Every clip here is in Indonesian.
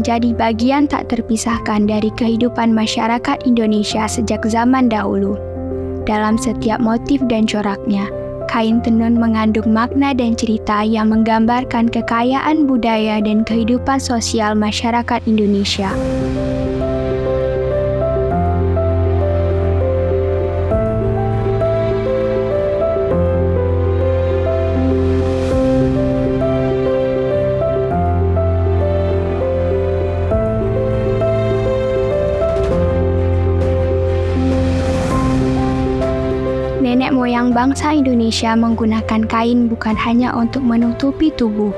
menjadi bagian tak terpisahkan dari kehidupan masyarakat Indonesia sejak zaman dahulu. Dalam setiap motif dan coraknya, kain tenun mengandung makna dan cerita yang menggambarkan kekayaan budaya dan kehidupan sosial masyarakat Indonesia. Nenek moyang bangsa Indonesia menggunakan kain bukan hanya untuk menutupi tubuh,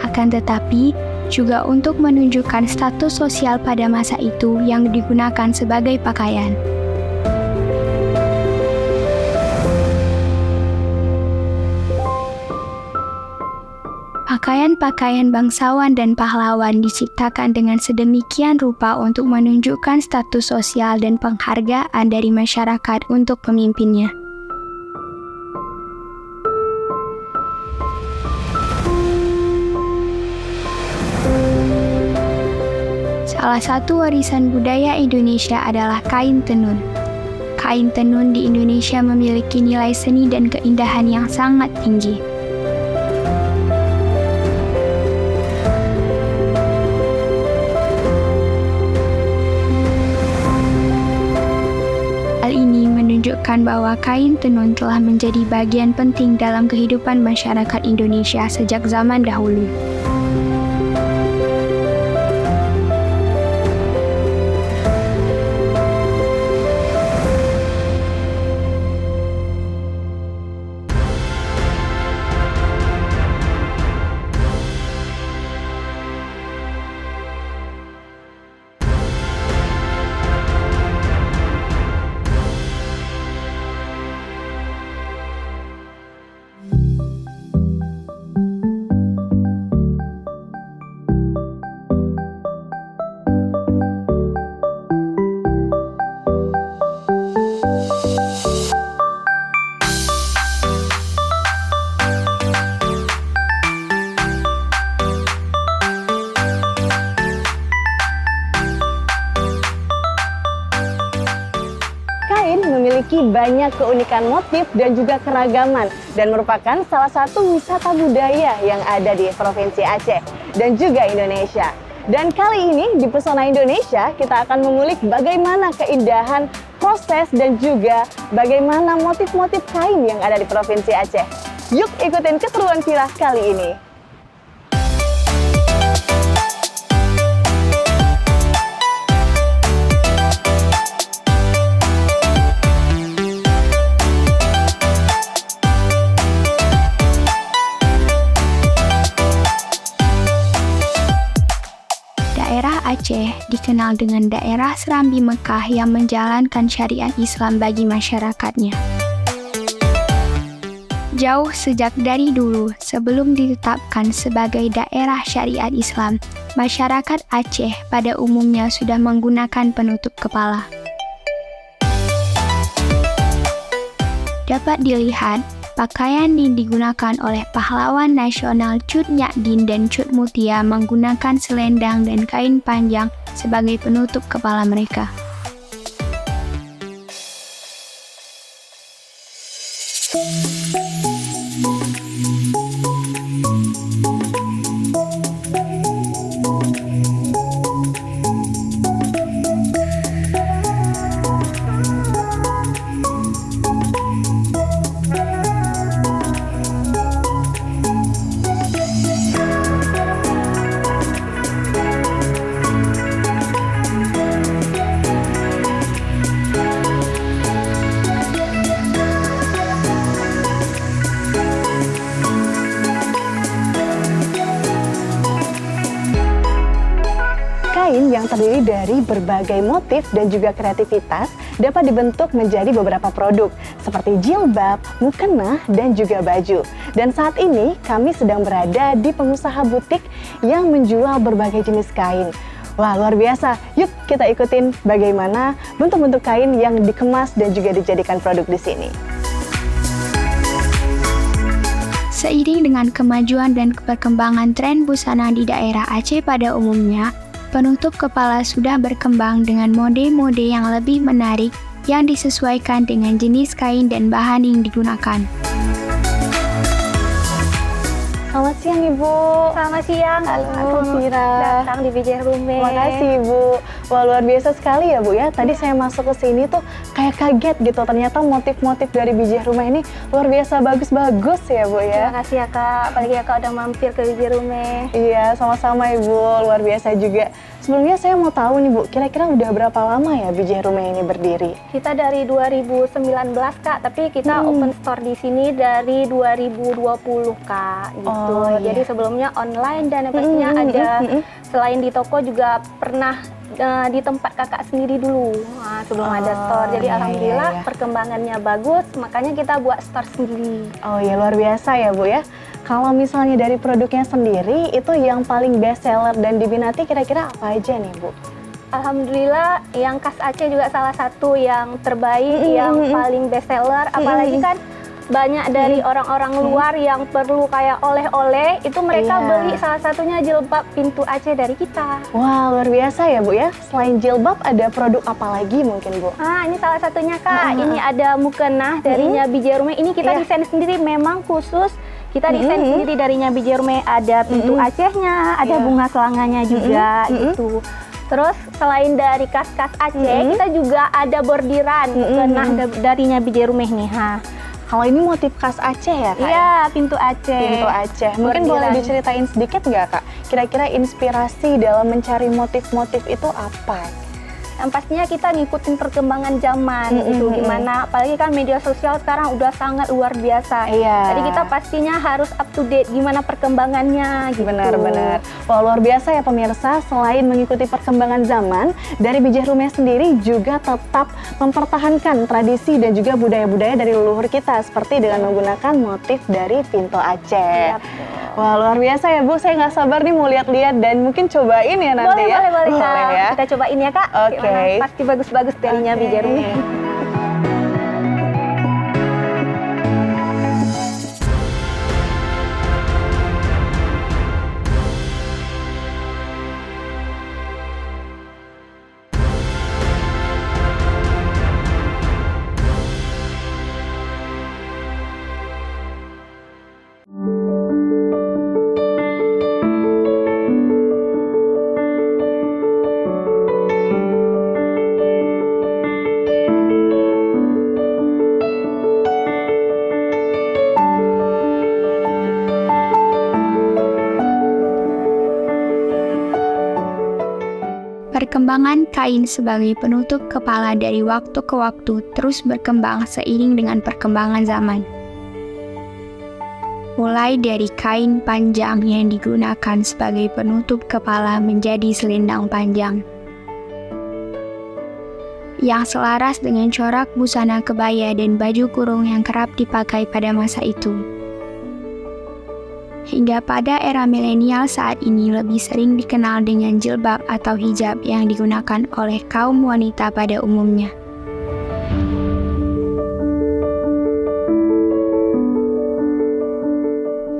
akan tetapi juga untuk menunjukkan status sosial pada masa itu yang digunakan sebagai pakaian. Pakaian-pakaian bangsawan dan pahlawan diciptakan dengan sedemikian rupa untuk menunjukkan status sosial dan penghargaan dari masyarakat untuk pemimpinnya. Salah satu warisan budaya Indonesia adalah kain tenun. Kain tenun di Indonesia memiliki nilai seni dan keindahan yang sangat tinggi. Hal ini menunjukkan bahwa kain tenun telah menjadi bagian penting dalam kehidupan masyarakat Indonesia sejak zaman dahulu. Kain memiliki banyak keunikan motif dan juga keragaman dan merupakan salah satu wisata budaya yang ada di Provinsi Aceh dan juga Indonesia. Dan kali ini di Pesona Indonesia kita akan mengulik bagaimana keindahan proses dan juga bagaimana motif-motif kain yang ada di Provinsi Aceh. Yuk ikutin keseruan Villa kali ini. Daerah Aceh dikenal dengan daerah Serambi Mekah yang menjalankan syariat Islam bagi masyarakatnya. Jauh sejak dari dulu, sebelum ditetapkan sebagai daerah syariat Islam, masyarakat Aceh pada umumnya sudah menggunakan penutup kepala. Dapat dilihat, pakaian yang digunakan oleh pahlawan nasional Cut Nyak-Dien dan Cut Mutia menggunakan selendang dan kain panjang sebagai penutup kepala mereka. Kain yang terdiri dari berbagai motif dan juga kreativitas dapat dibentuk menjadi beberapa produk seperti jilbab, mukena, dan juga baju. Dan saat ini kami sedang berada di pengusaha butik yang menjual berbagai jenis kain. Wah, luar biasa. Yuk kita ikutin bagaimana bentuk-bentuk kain yang dikemas dan juga dijadikan produk di sini. Seiring dengan kemajuan dan perkembangan tren busana di daerah Aceh pada umumnya, penutup kepala sudah berkembang dengan mode-mode yang lebih menarik yang disesuaikan dengan jenis kain dan bahan yang digunakan. Selamat siang Ibu. Selamat siang. Halo Vira. Datang di Bijih Rume. Makasih Ibu. Wah, luar biasa sekali ya Bu ya. Tadi saya masuk ke sini tuh kayak kaget gitu. Ternyata motif-motif dari Bijih Rumah ini luar biasa bagus-bagus ya Bu ya. Terima kasih ya Kak. Apalagi ya Kak udah mampir ke Bijih Rume. Iya, sama-sama Ibu. Luar biasa juga. Sebelumnya saya mau tahu nih Bu, kira-kira udah berapa lama ya Bijih Rumah ini berdiri? Kita dari 2019 Kak, tapi kita open store di sini dari 2020 Kak. Gitu. Oh, iya. Jadi sebelumnya online dan pastinya ada selain di toko juga pernah di tempat kakak sendiri dulu sebelum ada store. Jadi alhamdulillah perkembangannya bagus, makanya kita buat store sendiri. Oh iya, luar biasa ya Bu ya. Kalau misalnya dari produknya sendiri, itu yang paling best seller dan diminati kira-kira apa aja nih Bu? Alhamdulillah yang khas Aceh juga salah satu yang terbaik, yang paling best seller. Apalagi kan banyak dari orang-orang luar yang perlu kayak oleh-oleh, itu mereka beli salah satunya jilbab pintu Aceh dari kita. Wah, luar biasa ya Bu ya. Selain jilbab ada produk apa lagi mungkin Bu? Ini salah satunya Kak. Ini ada mukena darinya Bijih Rume. Ini kita desain sendiri, memang khusus kita desain sendiri darinya Bijih Rume. Ada pintu Acehnya, ada bunga selanganya juga gitu. Terus selain dari kas-kas Aceh, kita juga ada bordiran mukena darinya Bijih Rume nih. Kalau ini motif khas Aceh ya Kak? Iya, pintu Aceh. Pintu Aceh. Mungkin boleh diceritain sedikit nggak Kak? Kira-kira inspirasi dalam mencari motif-motif itu apa? Yang pastinya kita ngikutin perkembangan zaman itu gimana, apalagi kan media sosial sekarang udah sangat luar biasa. Jadi kita pastinya harus up to date gimana perkembangannya gitu. Benar-benar. Wah, luar biasa ya pemirsa, selain mengikuti perkembangan zaman, dari Bijih Rume sendiri juga tetap mempertahankan tradisi dan juga budaya-budaya dari leluhur kita, seperti dengan menggunakan motif dari pintu Aceh. Wah, luar biasa ya Bu, saya nggak sabar nih mau lihat-lihat dan mungkin cobain ya nanti ya. Boleh Kak. Ya. Kita cobain ya Kak. Oke. Pasti bagus-bagus darinya Bijih Rume. Perkembangan kain sebagai penutup kepala dari waktu ke waktu terus berkembang seiring dengan perkembangan zaman. Mulai dari kain panjang yang digunakan sebagai penutup kepala menjadi selendang panjang, yang selaras dengan corak busana kebaya dan baju kurung yang kerap dipakai pada masa itu. Hingga pada era milenial saat ini lebih sering dikenal dengan jilbab atau hijab yang digunakan oleh kaum wanita pada umumnya.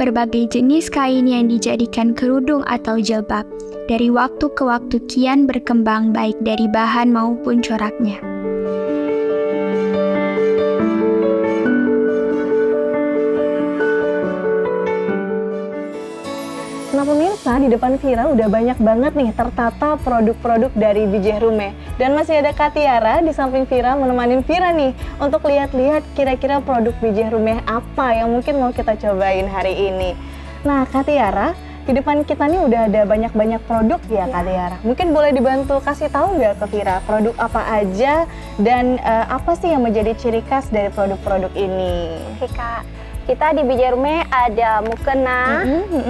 Berbagai jenis kain yang dijadikan kerudung atau jilbab dari waktu ke waktu kian berkembang baik dari bahan maupun coraknya. Nah pemirsa, di depan Vira udah banyak banget nih tertata produk-produk dari Bijih Rume. Dan masih ada Kak Tiara di samping Vira menemani Vira nih untuk lihat-lihat kira-kira produk Bijih Rume apa yang mungkin mau kita cobain hari ini. Nah Kak Tiara, di depan kita nih udah ada banyak-banyak produk ya Kak Tiara. Mungkin boleh dibantu kasih tahu nggak ke Vira produk apa aja dan apa sih yang menjadi ciri khas dari produk-produk ini? Oke Kak. Kita di Bijih Rume ada mukena,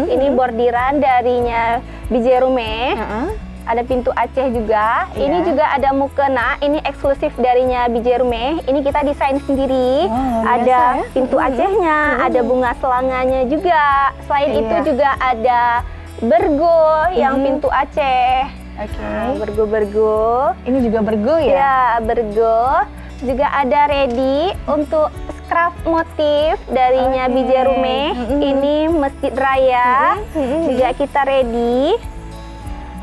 ini bordiran darinya Bijih Rume, ada pintu Aceh juga, ini juga ada mukena, ini eksklusif darinya Bijih Rume, ini kita desain sendiri, ada pintu Acehnya, ada bunga selanganya juga, selain itu juga ada bergo yang pintu Aceh, bergo-bergo. Ini juga bergo ya? Ya, bergo. Juga ada ready untuk craft motif darinya Bijih Rume. Ini Masjid Raya. Juga kita ready.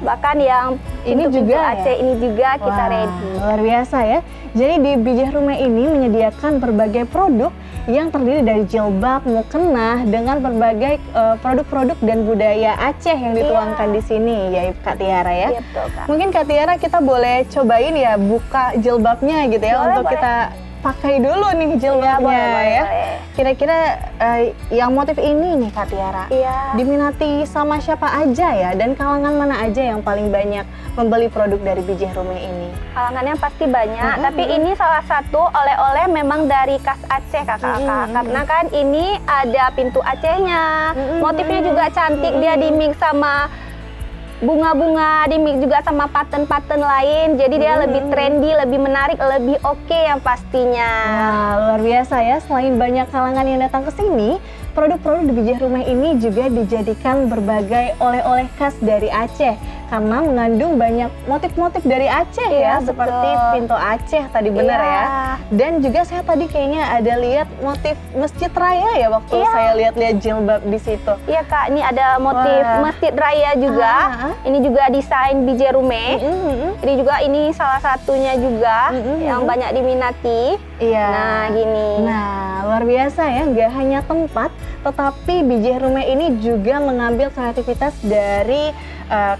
Bahkan yang Ini pintu-pintu juga ya? Aceh ini juga kita Wah, ready. luar biasa ya. Jadi di Bijih Rumah ini menyediakan berbagai produk yang terdiri dari jilbab, mukena dengan berbagai produk-produk dan budaya Aceh yang dituangkan di sini ya Kak Tiara ya. Iya, betul, Kak. Mungkin Kak Tiara kita boleh cobain ya buka jilbabnya gitu ya Boleh, untuk boleh. kita pakai dulu nih Iya, jilbabnya boleh, ya. boleh. Kira-kira yang motif ini nih Kak Tiara Iya. diminati sama siapa aja ya dan kalangan mana aja yang paling banyak membeli produk dari Bijih Rumah ini? Kalangannya pasti banyak, tapi ini salah satu oleh-oleh memang dari khas Aceh Kakak. Karena kan ini ada pintu Acehnya, motifnya juga cantik, dia di mix sama bunga-bunga, di mix juga sama paten-paten lain, jadi dia lebih trendy, lebih menarik, lebih oke yang pastinya. Wah, luar biasa ya. Selain banyak kalangan yang datang ke sini, produk-produk di Bijih Rumah ini juga dijadikan berbagai oleh-oleh khas dari Aceh karena mengandung banyak motif-motif dari Aceh Iya, ya, seperti betul. pintu Aceh tadi benar Iya. ya. Dan juga saya tadi kayaknya ada lihat motif Masjid Raya ya waktu Iya. saya lihat-lihat jilbab di situ. Iya Kak, ini ada motif Wah. Masjid Raya juga. Ini juga desain Bijih Rumah. Ini juga ini salah satunya juga yang banyak diminati. Iya. Nah, gini. Nah, luar biasa ya, nggak hanya tempat, tetapi Bijih Rumah ini juga mengambil kreativitas dari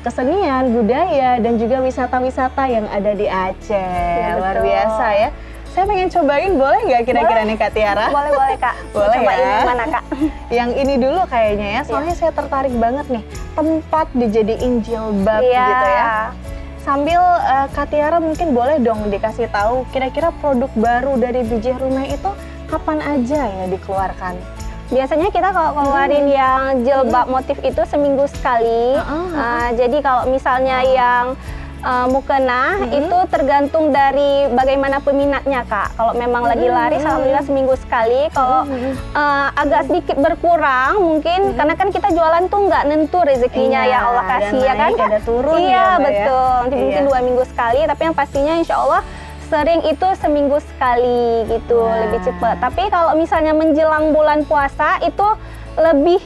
kesenian, budaya, dan juga wisata-wisata yang ada di Aceh. Ya, Luar betul. biasa ya. Saya pengen cobain, boleh nggak kira-kira nih Kak Tiara? Boleh Kak. Boleh Cobain ya. yang mana Kak? Yang ini dulu kayaknya ya, soalnya saya tertarik banget nih, tempat dijadiin jilbab Iya. gitu ya. Sambil Kak Tiara mungkin boleh dong dikasih tahu kira-kira produk baru dari Bijih Rumah itu kapan aja ya dikeluarkan? Biasanya kita kalau keluarin yang jilbab motif itu seminggu sekali. Jadi kalau misalnya yang mukena itu tergantung dari bagaimana peminatnya Kak. Kalau memang lagi laris, alhamdulillah seminggu sekali. Kalau agak sedikit berkurang mungkin karena kan kita jualan tuh nggak nentu rezekinya Iya, ya Allah ada kasih ya kan naik, Kak? ada turun Iya ya, Mbak, ya? betul. Nanti mungkin Iya. 2 minggu sekali. Tapi yang pastinya insya Allah sering itu seminggu sekali gitu, Wah. lebih cepat. Tapi kalau misalnya menjelang bulan puasa itu lebih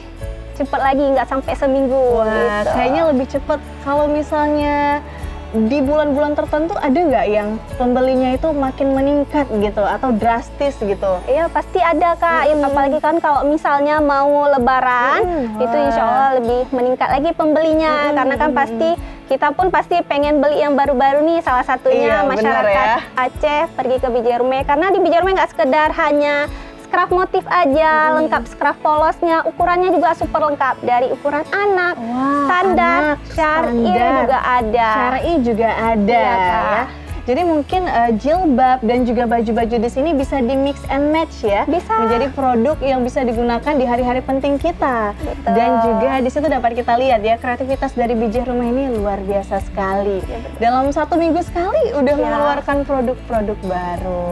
cepat lagi, nggak sampai seminggu. Wah, gitu. kayaknya lebih cepet. Kalau misalnya di bulan-bulan tertentu ada nggak yang pembelinya itu makin meningkat gitu atau drastis gitu? Iya pasti ada Kak, apalagi kan kalau misalnya mau lebaran itu insya Allah lebih meningkat lagi pembelinya karena kan pasti kita pun pasti pengen beli yang baru-baru nih, salah satunya Iya, benar masyarakat ya. Aceh pergi ke Bijih Rumah karena di Bijih Rumah nggak sekedar hanya scrap motif aja, lengkap scrap polosnya, ukurannya juga super lengkap dari ukuran anak, Wah, standar, anak, syar'i standar. juga ada. Syar'i juga ada Iya, Kak. ya. Jadi mungkin jilbab dan juga baju-baju di sini bisa di mix and match ya. Bisa. Menjadi produk yang bisa digunakan di hari-hari penting kita. Betul. Dan juga di situ dapat kita lihat ya kreativitas dari Bijih Rumah ini luar biasa sekali. Ya, betul. Dalam 1 minggu sekali udah Ya. mengeluarkan produk-produk baru.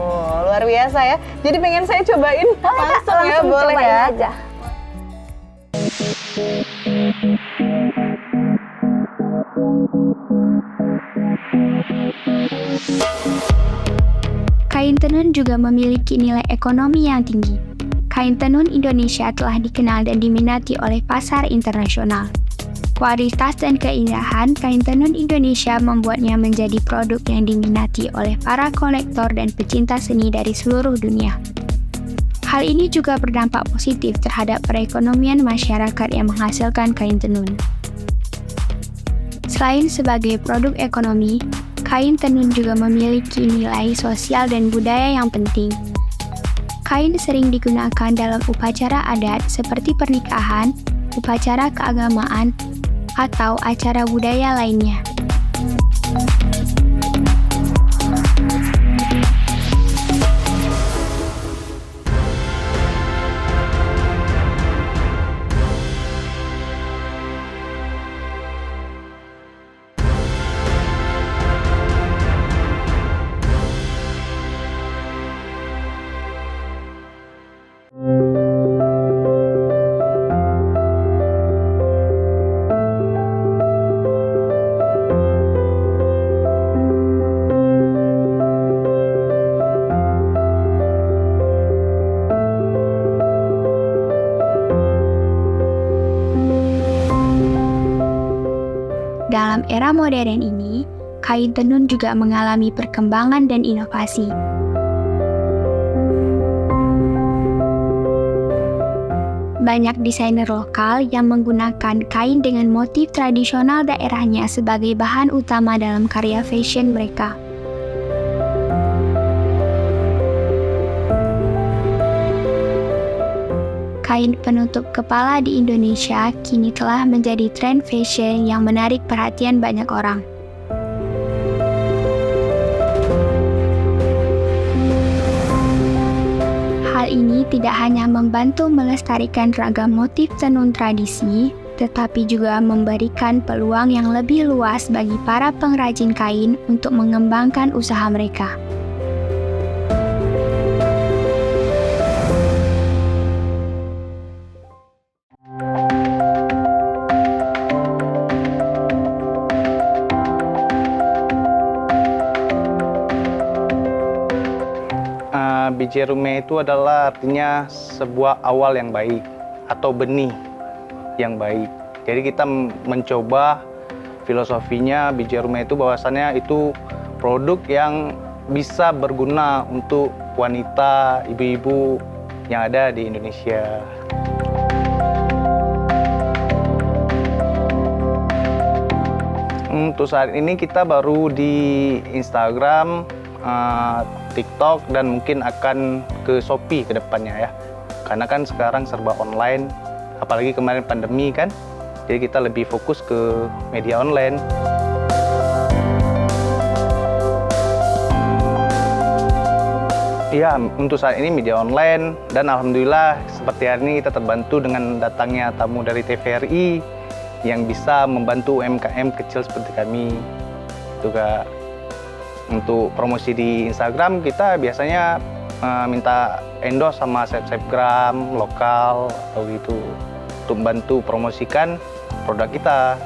Luar biasa ya. Jadi pengen saya cobain Boleh Kak, langsung ya, langsung boleh cobain ya. aja. Kain tenun juga memiliki nilai ekonomi yang tinggi. Kain tenun Indonesia telah dikenal dan diminati oleh pasar internasional. Kualitas dan keindahan kain tenun Indonesia membuatnya menjadi produk yang diminati oleh para kolektor dan pecinta seni dari seluruh dunia. Hal ini juga berdampak positif terhadap perekonomian masyarakat yang menghasilkan kain tenun. Selain sebagai produk ekonomi, kain tenun juga memiliki nilai sosial dan budaya yang penting. Kain sering digunakan dalam upacara adat seperti pernikahan, upacara keagamaan, atau acara budaya lainnya. era modern ini, kain tenun juga mengalami perkembangan dan inovasi. Banyak desainer lokal yang menggunakan kain dengan motif tradisional daerahnya sebagai bahan utama dalam karya fashion mereka. Kain penutup kepala di Indonesia kini telah menjadi tren fashion yang menarik perhatian banyak orang. Hal ini tidak hanya membantu melestarikan ragam motif tenun tradisi, tetapi juga memberikan peluang yang lebih luas bagi para pengrajin kain untuk mengembangkan usaha mereka. Biji rume itu adalah artinya sebuah awal yang baik atau benih yang baik. Jadi kita mencoba filosofinya biji rume itu bahwasannya itu produk yang bisa berguna untuk wanita, ibu-ibu yang ada di Indonesia. Untuk saat ini kita baru di Instagram, TikTok, dan mungkin akan ke Shopee ke depannya ya. Karena kan sekarang serba online, apalagi kemarin pandemi kan. Jadi kita lebih fokus ke media online. Ya, untuk saat ini media online, dan alhamdulillah seperti hari ini kita terbantu dengan datangnya tamu dari TVRI yang bisa membantu UMKM kecil seperti kami. Juga untuk promosi di Instagram kita biasanya minta endorse sama selebgram lokal atau gitu untuk membantu promosikan produk kita.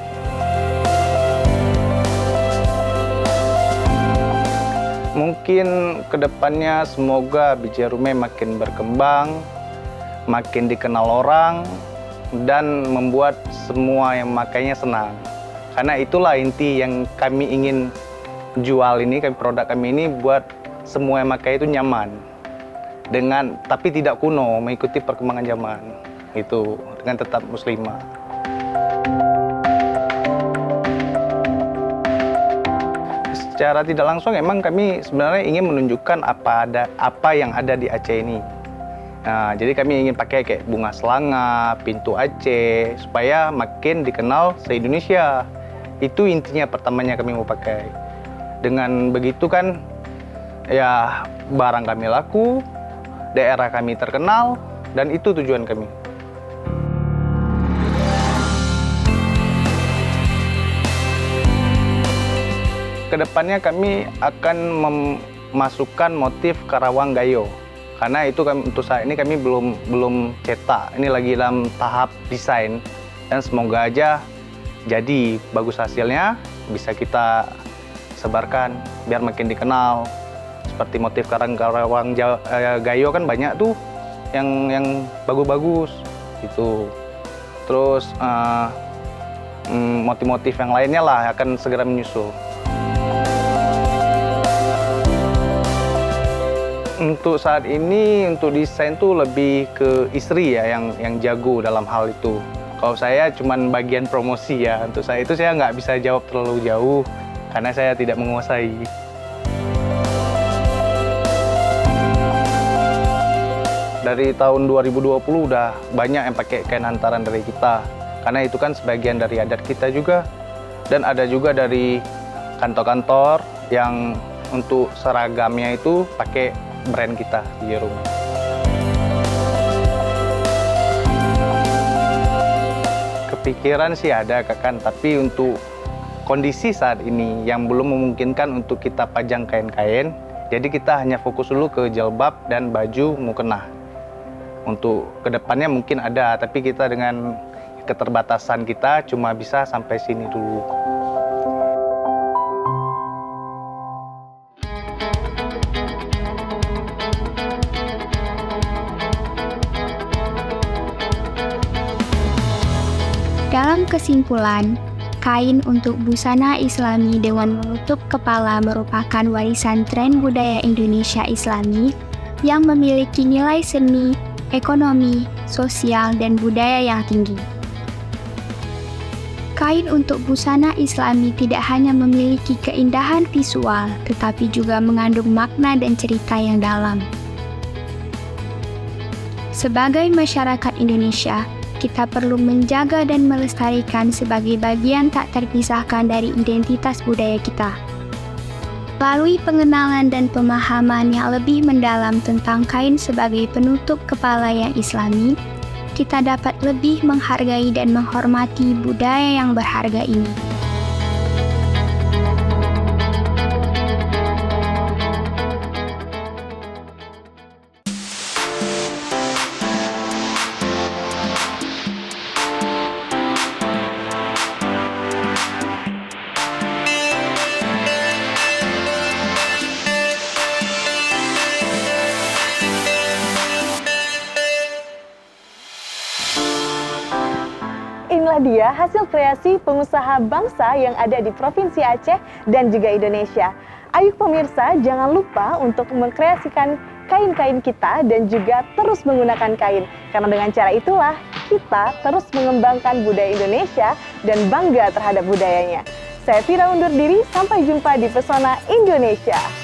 Mungkin kedepannya semoga biji rume makin berkembang, makin dikenal orang, dan membuat semua yang memakainya senang. Karena itulah inti yang kami ingin jual ini, produk kami ini buat semua yang pakai itu nyaman, tapi tidak kuno, mengikuti perkembangan zaman itu dengan tetap muslimah. Secara tidak langsung emang kami sebenarnya ingin menunjukkan apa yang ada di Aceh ini. Nah, jadi kami ingin pakai kayak bunga selanga, pintu Aceh supaya makin dikenal se-Indonesia. Itu intinya pertamanya kami mau pakai. Dengan begitu kan, ya barang kami laku, daerah kami terkenal, dan itu tujuan kami. Kedepannya kami akan memasukkan motif Karawang Gayo, karena itu untuk saat ini kami belum cetak. Ini lagi dalam tahap desain, dan semoga aja jadi bagus hasilnya, bisa kita sebarkan biar makin dikenal. Seperti motif Karawang Gayo kan banyak tuh yang bagus-bagus gitu. Terus motif-motif yang lainnya lah akan segera menyusul. Untuk saat ini untuk desain tuh lebih ke istri ya yang jago dalam hal itu. Kalau saya cuman bagian promosi ya. Untuk saya itu saya nggak bisa jawab terlalu jauh karena saya tidak menguasai. Dari tahun 2020 udah banyak yang pakai kain hantaran dari kita. Karena itu kan sebagian dari adat kita juga. Dan ada juga dari kantor-kantor yang untuk seragamnya itu pakai brand kita di Jerum. Kepikiran sih ada Kakan, tapi untuk kondisi saat ini yang belum memungkinkan untuk kita pajang kain-kain, jadi kita hanya fokus dulu ke jilbab dan baju mukena. Untuk kedepannya mungkin ada, tapi kita dengan keterbatasan kita cuma bisa sampai sini dulu. Dalam kesimpulan, Kain untuk busana Islami dengan menutup kepala merupakan warisan tren budaya Indonesia Islami yang memiliki nilai seni, ekonomi, sosial, dan budaya yang tinggi. Kain untuk busana Islami tidak hanya memiliki keindahan visual, tetapi juga mengandung makna dan cerita yang dalam. Sebagai masyarakat Indonesia, kita perlu menjaga dan melestarikan sebagai bagian tak terpisahkan dari identitas budaya kita. Melalui pengenalan dan pemahaman yang lebih mendalam tentang kain sebagai penutup kepala yang Islami, kita dapat lebih menghargai dan menghormati budaya yang berharga ini. Inilah dia hasil kreasi pengusaha bangsa yang ada di Provinsi Aceh dan juga Indonesia. Ayo pemirsa, jangan lupa untuk mengkreasikan kain-kain kita dan juga terus menggunakan kain. Karena dengan cara itulah kita terus mengembangkan budaya Indonesia dan bangga terhadap budayanya. Saya Fira undur diri, sampai jumpa di Pesona Indonesia.